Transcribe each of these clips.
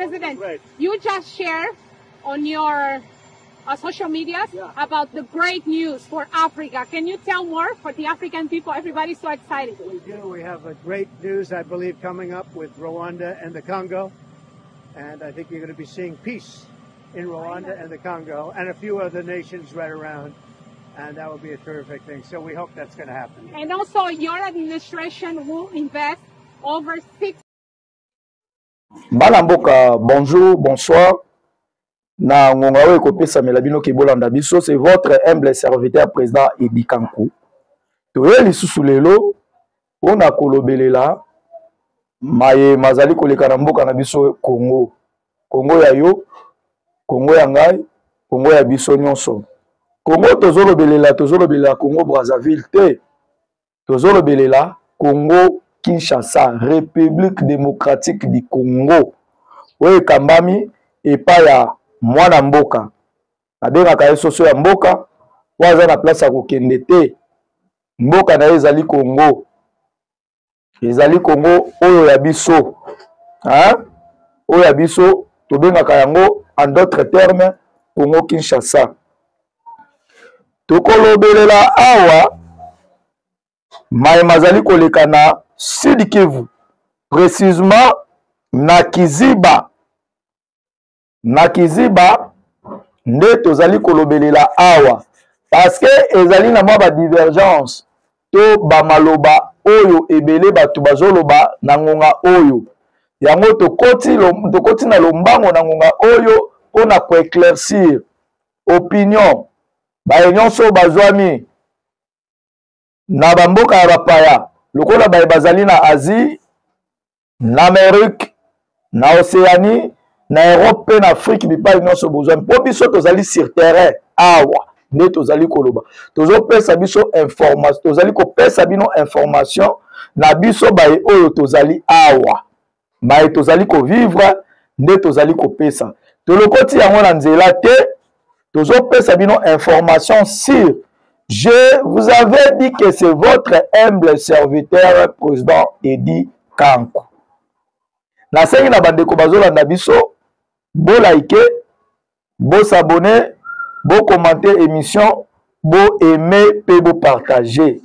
President, you just shared on your social media about the great news for Africa. Can you tell more for the African people? Everybody's so excited. We do. We have a great news, I believe, coming up with Rwanda and the Congo. And I think you're going to be seeing peace in Rwanda and the Congo and a few other nations right around. And that will be a terrific thing. So we hope that's going to happen. And also your administration will invest over 6. Malamboka, bonjour, bonsoir. Na ngongawe kopesa melabino kibolanda biso, c'est votre humble serviteur président Edi Kankou. Toyeli susulelo ona kolobelela maye mazali koleka na mboka na biso Congo. Congo ya yo, Congo ya ngai, Congo ya biso nyonso. Congo tozolobelela Congo Brazzaville te. Tozolobelela Congo Kinshasa, République démocratique du Congo. Oye kambami epa ya mwana mboka. Abengaka ye soso ya mboka, waza na place ya kokende te. Mboka na ezali Congo. Ezali Congo oyo ya biso. Hein? Oyo ya biso tobengaka yango en d'autres termes Congo Kinshasa. Tokolobelela awa maye mazali koleka na Sud Kivu, précisément na Kiziba. Na Kiziba nde tozali kolobelela awa parce que ezali na mwa ba divergence to ba maloba oyo ebele batu bazoloba na ngonga oyo yango tokoti na lombango na ngonga oyo pona ko éclaircir opinion ba nyonso bazwami na bamboka ya bapaya lokola baye bazali na Asie, na Amérique, na Océanie, na Europe pe na Afrique bipai nyonso bozwami po biso tozali sur terrain awa nde tozali koloba tozopesa biso information tozali kopesa bino information na biso baye oyo tozali awa baye tozali ko vivre nde tozali kopesa tolokoti yango na nzela te tozopesa bino information sur. Je vous avais dit que c'est votre humble serviteur président Edi Kankou. Na sengi na bandeko bazolanda biso bo like, bo s'abonner, bo commenter émission, bo aimer pe bo partager.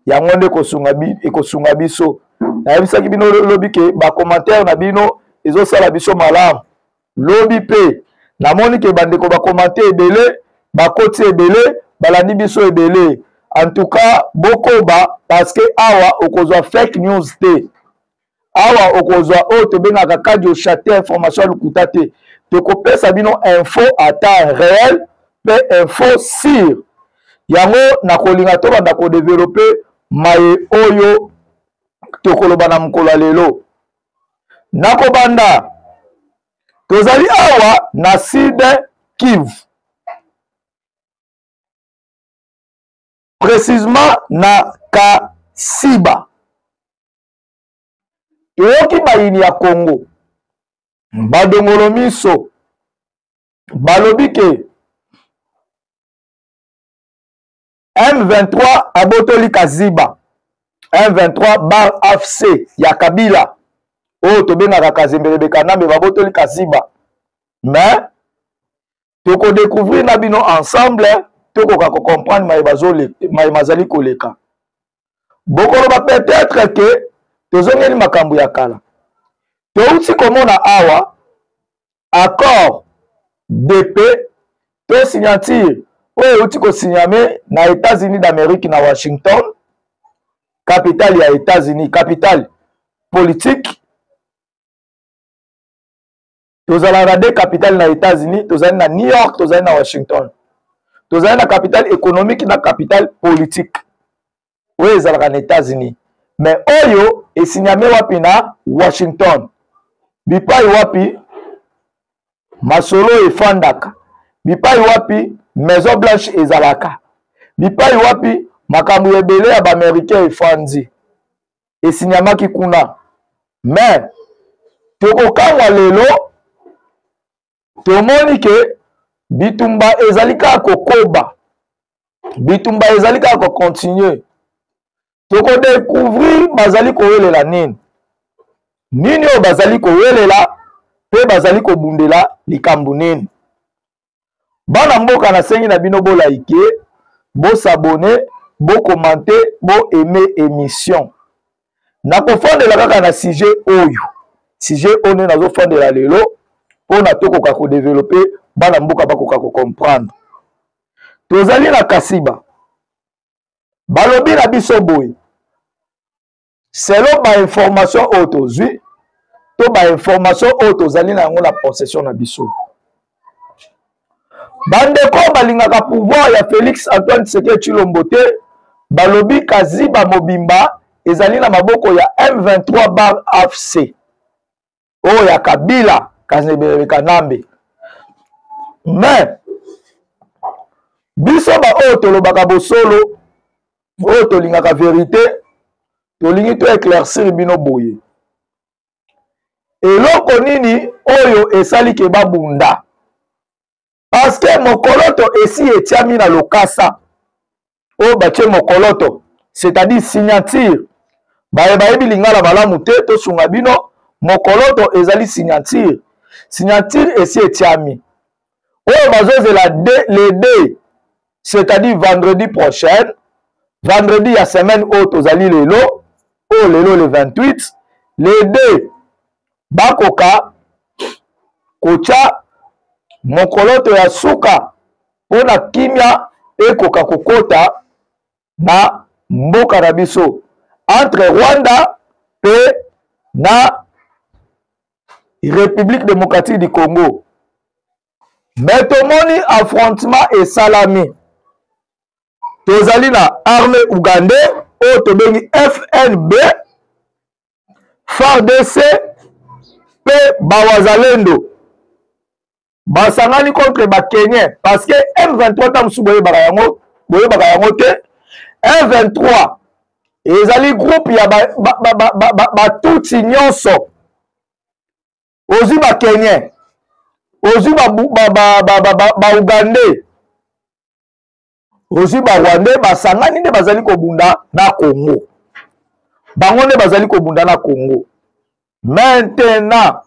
Yango nde kosunga biso. Na yebisaki bino lobi ke ba commentaire na bino ezo sala biso malamu. Lobi pe na moni ke bandeko ba commenter ebele, ba koti ebele, balandi biso ebele. En tout cas, bokoba parce que awa okozwa fake news te. Awa okozwa o to benaka kadi o chate information lukuta te. Tokopesa bino info à temps réel, pe info sur. Yango na kolinga to banda ko développer maye oyo tokoloba na mkola lelo. Nako banda tozali awa na Sud Kivu. Précisément na Kasiba. Yoki bayini ya Congo. Badongolo miso. Balobike. M23 abotoli Kaziba. M23 bar AFC ya Kabila. Oh tobenaka Kazembelebe Kanambe babotoli Kaziba. Mais toko découvrir na bino ensemble. Toko kako comprendre maye mazali koleka. Bokoloba peut-être que tozongeli makambo ya kala. Touti komona awa accord de paix to signature oyo uti ko signame na États-Unis d'Amérique na Washington, capitale ya États-Unis, capitale politique. Tozala na deux capitales na États-Unis, tozali na New York, tozali na Washington. Tozali na capitale économique na capitale politique. Oyo ezalaka na États-Unis. Mais oyo esigname wapi na Washington. Bipai wapi masolo efandaka. Bipai wapi Maison Blanche ezalaka. Bipai wapi makambo ebele ya ba-Américain efandi. Esignamaki kuna. Mais tokokangwa lelo tomoni ke bitumba ezalika kokoba. Bitumba ezalika ko continuer. Toko découvrir bazali ko welela nini. Nini o bazali ko welela pe bazali kobundela likambo nini. Bana mboka na sengi na bino bo like, bo s'abonner, bo commenter, bo aimer émission. Na kofondela kaka na sujet oyo. Sujet one nazo fondela lelo pona tokoka ko développer bana mboka bakoka ko comprendre. Tozali na Kasiba. Balobi na biso boye. Selon ba information oyo tozwi, to ba information oyo tozali na yango na possession na biso. Bandeko balingaka pouvoir ya Félix Antoine Tshisekedi Tshilombo te, balobi Kaziba mobimba ezali na maboko ya M23 AFC. Oyo ya Kabila Kanebele Kanambe. Mais biso ba oyo tolobaka bosolo, oyo tolingaka vérité, tolingi to éclaircir bino boye. Eloko nini oyo esali ke babunda? Parce que mokoloto esi etiami na lokasa. Oyo batie mokoloto, c'est-à-dire signature. Bayebi lingala malamu te to sunga bino, mokoloto ezali signature. Signature esi etiami. Oyo bazozela le D, c'est-à-dire vendredi prochain, vendredi ya semaine oyo tozali lelo, oyo lelo le 28, le D bakoka kocha mokoloto ya suka pona kimia ekoka kokota na mboka na biso entre Rwanda pe na République démocratique du Congo. Mais tomoni affrontement et salami. Tozali na armée ougandais oyo tobengi FNB, FARDC pe bawazalendo. Basangani contre ba Kenyans parce que M23 tamsu boye baka yango te. M23 ezali groupe ya ba tutsi nyonso. Ozi ba Kenyans, ozi ba Ougandais, ozi ba Rwandais, basangani nde bazali kobunda na Congo. Bango nde bazali kobunda na Congo. Maintenant